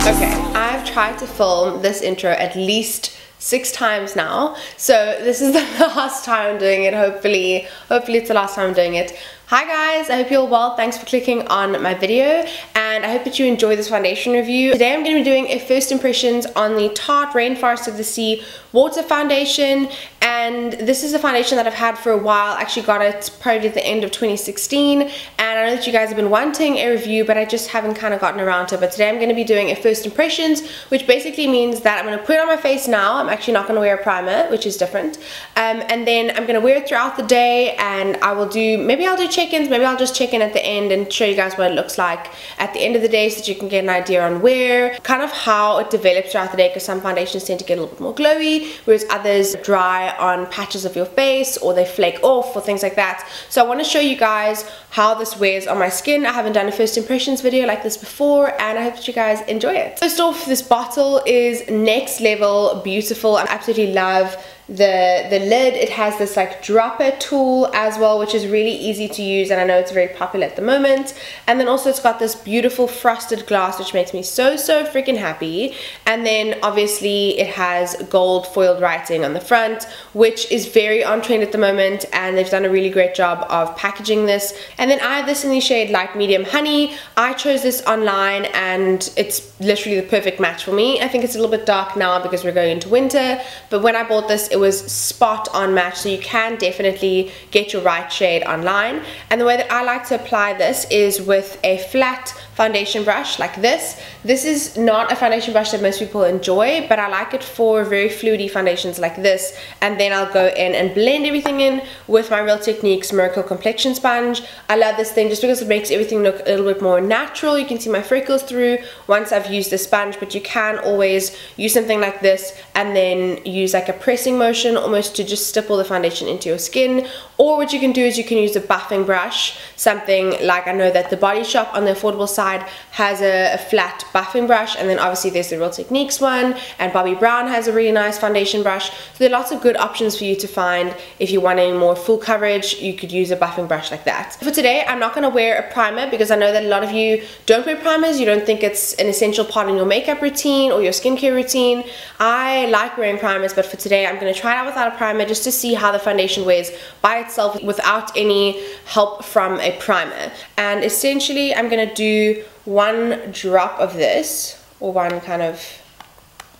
Okay, I've tried to film this intro at least 6 times now, so this is the last time I'm doing it. Hopefully it's the last time I'm doing it. Hi guys, I hope you're all well. Thanks for clicking on my video, and I hope that you enjoy this foundation review. Today I'm going to be doing a first impressions on the Tarte Rainforest of the Sea water foundation, and this is a foundation that I've had for a while. I actually got it probably at the end of 2016, and I know that you guys have been wanting a review, but I just haven't kind of gotten around to it. But today I'm going to be doing a first impressions, which basically means that I'm going to put it on my face now. I'm actually not going to wear a primer, which is different, and then I'm going to wear it throughout the day, and I will do, maybe I'll do check-ins, maybe I'll just check in at the end and show you guys what it looks like at the end of the day so that you can get an idea on where, kind of how it develops throughout the day, because some foundations tend to get a little bit more glowy, whereas others dry on patches of your face or they flake off or things like that. So I want to show you guys how this wears on my skin. I haven't done a first impressions video like this before, and I hope that you guys enjoy it. First off, this bottle is next level beautiful. I absolutely love the lid. It has this like dropper tool as well, which is really easy to use, and I know it's very popular at the moment. And then also it's got this beautiful frosted glass, which makes me so freaking happy. And then obviously it has gold foiled writing on the front, which is very on trend at the moment, and they've done a really great job of packaging this. And then I have this in the shade light medium honey. I chose this online and it's literally the perfect match for me. I think it's a little bit dark now because we're going into winter, but when I bought this it was spot on match, so you can definitely get your right shade online. And the way that I like to apply this is with a flat foundation brush like this. This is not a foundation brush that most people enjoy, but I like it for very fluidy foundations like this. And then I'll go in and blend everything in with my Real Techniques Miracle Complexion Sponge. I love this thing just because it makes everything look a little bit more natural. You can see my freckles through once I've used the sponge, but you can always use something like this and then use like a pressing motion almost to just stipple the foundation into your skin. Or what you can do is you can use a buffing brush, something like, I know that the Body Shop on the affordable side has a flat buffing brush, and then obviously there's the Real Techniques one, and Bobbi Brown has a really nice foundation brush. So there are lots of good options for you to find. If you want any more full coverage, you could use a buffing brush like that. For today I'm not going to wear a primer because I know that a lot of you don't wear primers. You don't think it's an essential part in your makeup routine or your skincare routine. I like wearing primers, but for today I'm going to try it out without a primer just to see how the foundation wears by itself without any help from a primer. And essentially I'm going to do one drop of this, or one kind of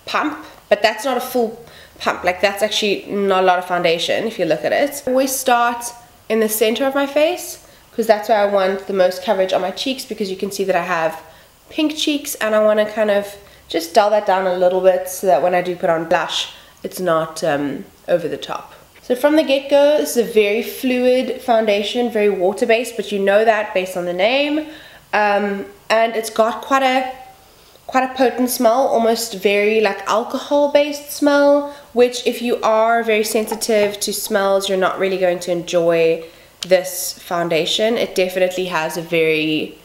pump, but that's not a full pump. Like, that's actually not a lot of foundation if you look at it. I always start in the center of my face because that's where I want the most coverage on my cheeks, because you can see that I have pink cheeks, and I want to kind of just dull that down a little bit so that when I do put on blush it's not over the top. So from the get-go, this is a very fluid foundation, very water-based, but you know that based on the name. And it's got quite a potent smell, almost very like alcohol-based smell, which if you are very sensitive to smells, you're not really going to enjoy this foundation. It definitely has a very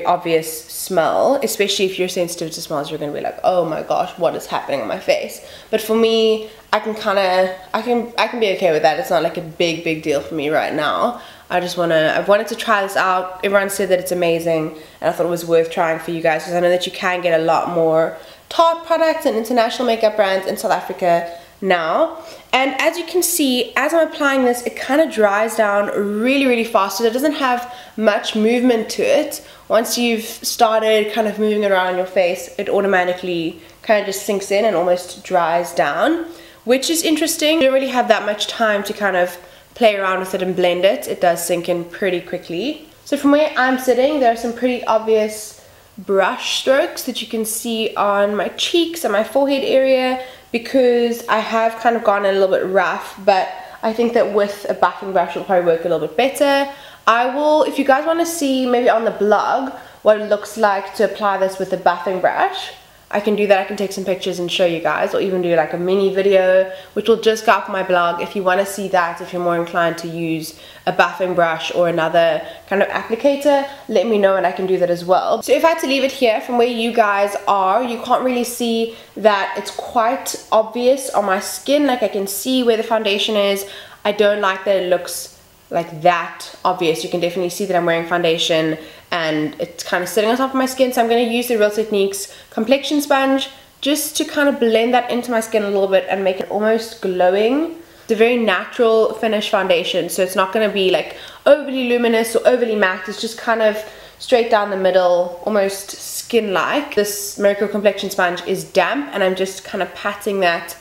obvious smell, especially if you're sensitive to smells. You're gonna be like, oh my gosh, what is happening on my face? But for me, I can be okay with that. It's not like a big deal for me right now. I wanted to try this out. Everyone said that it's amazing, and I thought it was worth trying for you guys, because I know that you can get a lot more Tarte products and international makeup brands in South Africa now. And as you can see, as I'm applying this, it kind of dries down really fast, so it doesn't have much movement to it. Once you've started kind of moving it around your face, it automatically kind of just sinks in and almost dries down, which is interesting. You don't really have that much time to kind of play around with it and blend it. It does sink in pretty quickly. So from where I'm sitting, there are some pretty obvious brush strokes that you can see on my cheeks and my forehead area, because I have kind of gone a little bit rough, but I think that with a buffing brush will probably work a little bit better. I will, if you guys want to see maybe on the blog what it looks like to apply this with a buffing brush, I can do that. I can take some pictures and show you guys, or even do like a mini video, which will just go up on my blog. If you want to see that, if you're more inclined to use a buffing brush or another kind of applicator, let me know and I can do that as well. So if I had to leave it here from where you guys are, you can't really see that it's quite obvious on my skin. Like, I can see where the foundation is. I don't like that it looks like that obvious. You can definitely see that I'm wearing foundation and it's kind of sitting on top of my skin. So I'm going to use the Real Techniques complexion sponge just to kind of blend that into my skin a little bit and make it almost glowing. It's a very natural finish foundation, so it's not going to be like overly luminous or overly matte. It's just kind of straight down the middle, almost skin-like. This Miracle Complexion Sponge is damp, and I'm just kind of patting that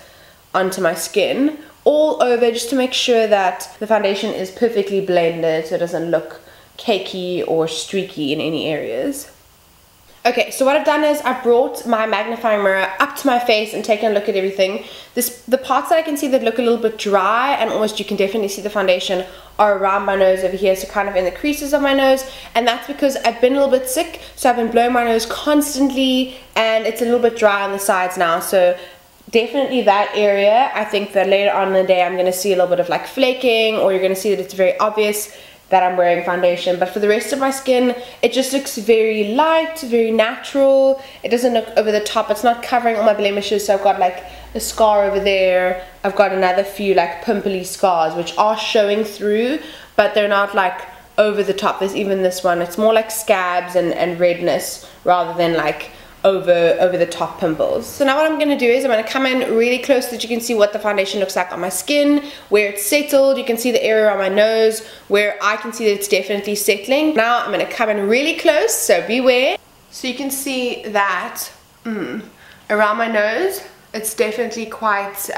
onto my skin all over, just to make sure that the foundation is perfectly blended so it doesn't look cakey or streaky in any areas. Okay, so what I've done is I brought my magnifying mirror up to my face and taken a look at everything. The parts that I can see that look a little bit dry and almost you can definitely see the foundation are around my nose over here, so kind of in the creases of my nose, and that's because I've been a little bit sick, so I've been blowing my nose constantly and it's a little bit dry on the sides now. So definitely that area, I think that later on in the day I'm going to see a little bit of like flaking, or you're going to see that it's very obvious that I'm wearing foundation. But for the rest of my skin, it just looks very light, very natural. It doesn't look over the top. It's not covering all my blemishes. So I've got like a scar over there. I've got another few like pimply scars which are showing through, but they're not like over the top. There's even this one. It's more like scabs and redness rather than like over the top pimples. So now what I'm going to do is I'm going to come in really close so that you can see what the foundation looks like on my skin, where it's settled. You can see the area on my nose where I can see that it's definitely settling. Now I'm going to come in really close, so beware. So you can see that around my nose it's definitely quite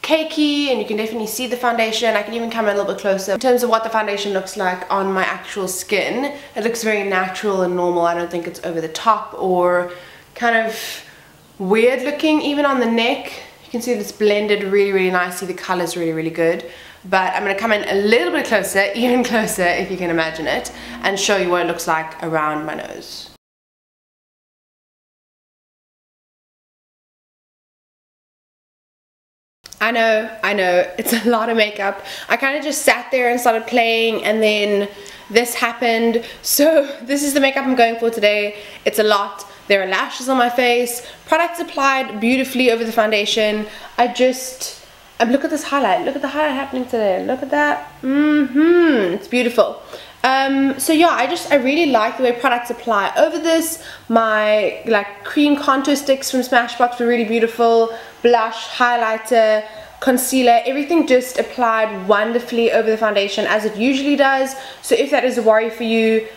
cakey, and you can definitely see the foundation. I can even come in a little bit closer. In terms of what the foundation looks like on my actual skin, it looks very natural and normal. I don't think it's over the top or kind of weird looking. Even on the neck, you can see that it's blended really nicely. The color's really good. But I'm going to come in a little bit closer, even closer if you can imagine it, and show you what it looks like around my nose. I know, it's a lot of makeup. I kind of just sat there and started playing, and then this happened. So this is the makeup I'm going for today. It's a lot. There are lashes on my face, products applied beautifully over the foundation. Look at this highlight. Look at the highlight happening today. Look at that. It's beautiful. So yeah, I really like the way products apply over this. My like cream contour sticks from Smashbox were really beautiful. Blush, highlighter, concealer, everything just applied wonderfully over the foundation as it usually does. So if that is a worry for you,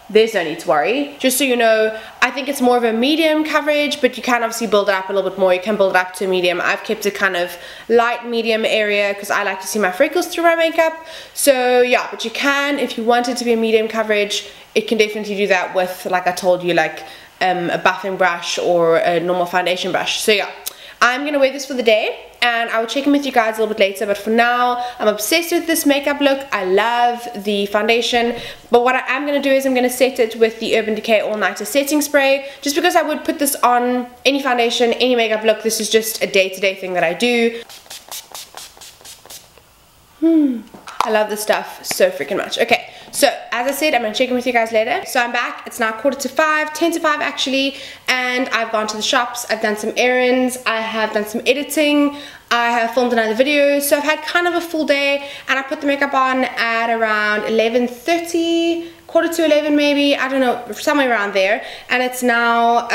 there's no need to worry. Just so you know, I think it's more of a medium coverage, but you can obviously build it up a little bit more. You can build it up to a medium. I've kept it kind of light medium area because I like to see my freckles through my makeup. So yeah, but you can, if you want it to be a medium coverage, it can definitely do that with, like I told you, like a buffing brush or a normal foundation brush. So yeah, I'm gonna wear this for the day, and I will check in with you guys a little bit later. But for now, I'm obsessed with this makeup look. I love the foundation, but what I am going to do is I'm going to set it with the Urban Decay All Nighter Setting Spray, just because I would put this on any foundation, any makeup look. This is just a day-to-day thing that I do. I love this stuff so freaking much. Okay, so as I said, I'm going to check in with you guys later. So I'm back. It's now 4:45, 10 to 5 actually, and I've gone to the shops. I've done some errands. I have done some editing. I have filmed another video. So I've had kind of a full day, and I put the makeup on at around 11:30, 10:45 maybe. I don't know, somewhere around there. And it's now,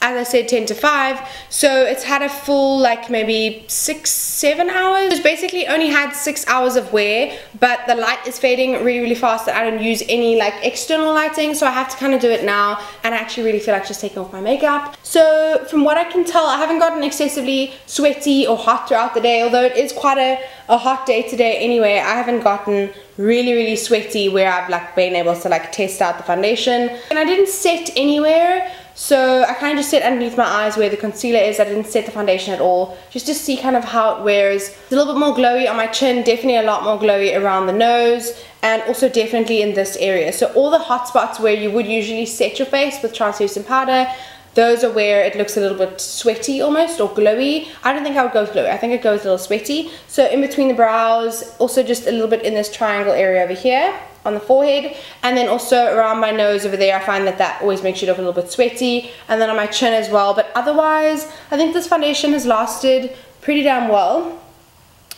as I said, 10 to 5, so it's had a full like maybe 6-7 hours. It's basically only had 6 hours of wear, but the light is fading really fast, and I don't use any like external lighting, so I have to kind of do it now, and I actually really feel like just taking off my makeup. So from what I can tell, I haven't gotten excessively sweaty or hot throughout the day, although it is quite a hot day today anyway. I haven't gotten really sweaty where I've like been able to like test out the foundation, and I didn't set anywhere. So I kind of just set underneath my eyes where the concealer is. I didn't set the foundation at all, just to see kind of how it wears. It's a little bit more glowy on my chin, definitely a lot more glowy around the nose, and also definitely in this area. So all the hot spots where you would usually set your face with translucent powder, those are where it looks a little bit sweaty almost, or glowy. I don't think I would go with glowy. I think it goes a little sweaty. So in between the brows, also just a little bit in this triangle area over here on the forehead, and then also around my nose over there. I find that always makes you look a little bit sweaty, and then on my chin as well. But otherwise, I think this foundation has lasted pretty damn well.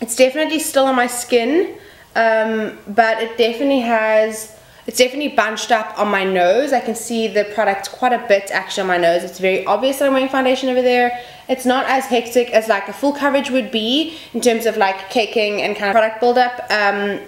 It's definitely still on my skin. but it definitely has, it's definitely bunched up on my nose. I can see the product quite a bit actually on my nose. It's very obvious that I'm wearing foundation over there. It's not as hectic as like a full coverage would be in terms of like caking and kind of product buildup,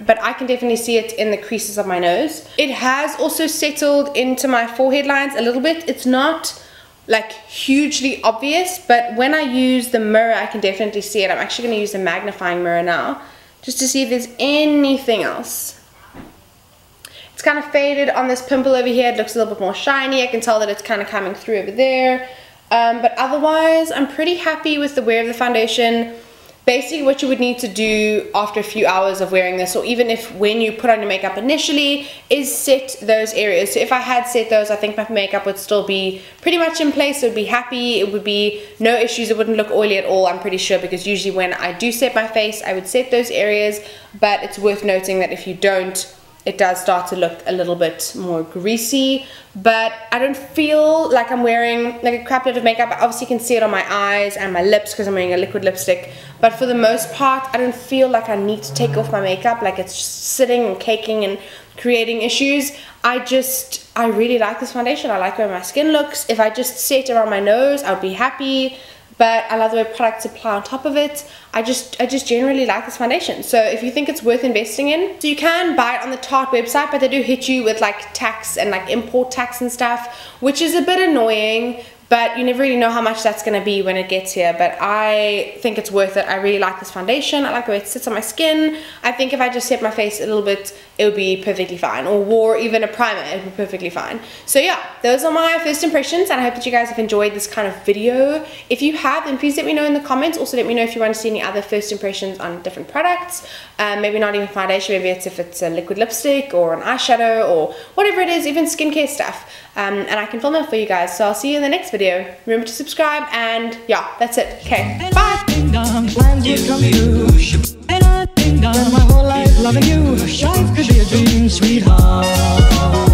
but I can definitely see it in the creases of my nose. It has also settled into my forehead lines a little bit. It's not like hugely obvious, but when I use the mirror I can definitely see it. I'm actually going to use a magnifying mirror now just to see if there's anything else. It's kind of faded on this pimple over here. It looks a little bit more shiny. I can tell that it's kind of coming through over there. But otherwise, I'm pretty happy with the wear of the foundation. Basically, what you would need to do after a few hours of wearing this, or even if when you put on your makeup initially, is set those areas. So if I had set those, I think my makeup would still be pretty much in place. It would be happy. It would be no issues. It wouldn't look oily at all, I'm pretty sure, because usually when I do set my face, I would set those areas. But it's worth noting that if you don't, it does start to look a little bit more greasy. But I don't feel like I'm wearing like a crap load of makeup. I obviously can see it on my eyes and my lips because I'm wearing a liquid lipstick, but for the most part I don't feel like I need to take off my makeup, like it's just sitting and caking and creating issues. I really like this foundation. I like where my skin looks. If I just set around my nose, I would be happy. But I love the way products apply on top of it. I just generally like this foundation. So if you think it's worth investing in, so you can buy it on the Tarte website, but they do hit you with like tax and like import tax and stuff, which is a bit annoying, but you never really know how much that's going to be when it gets here. But I think it's worth it. I really like this foundation. I like the way it sits on my skin. I think if I just set my face a little bit, it would be perfectly fine, or wore even a primer, it would be perfectly fine. So yeah, those are my first impressions, and I hope that you guys have enjoyed this kind of video. If you have, then please let me know in the comments. Also let me know if you want to see any other first impressions on different products, maybe not even foundation, maybe it's if it's a liquid lipstick or an eyeshadow or whatever it is, even skincare stuff, and I can film it for you guys. So I'll see you in the next video. Remember to subscribe, and yeah, that's it. Okay, bye. My whole life loving you, life could be a dream, sweetheart.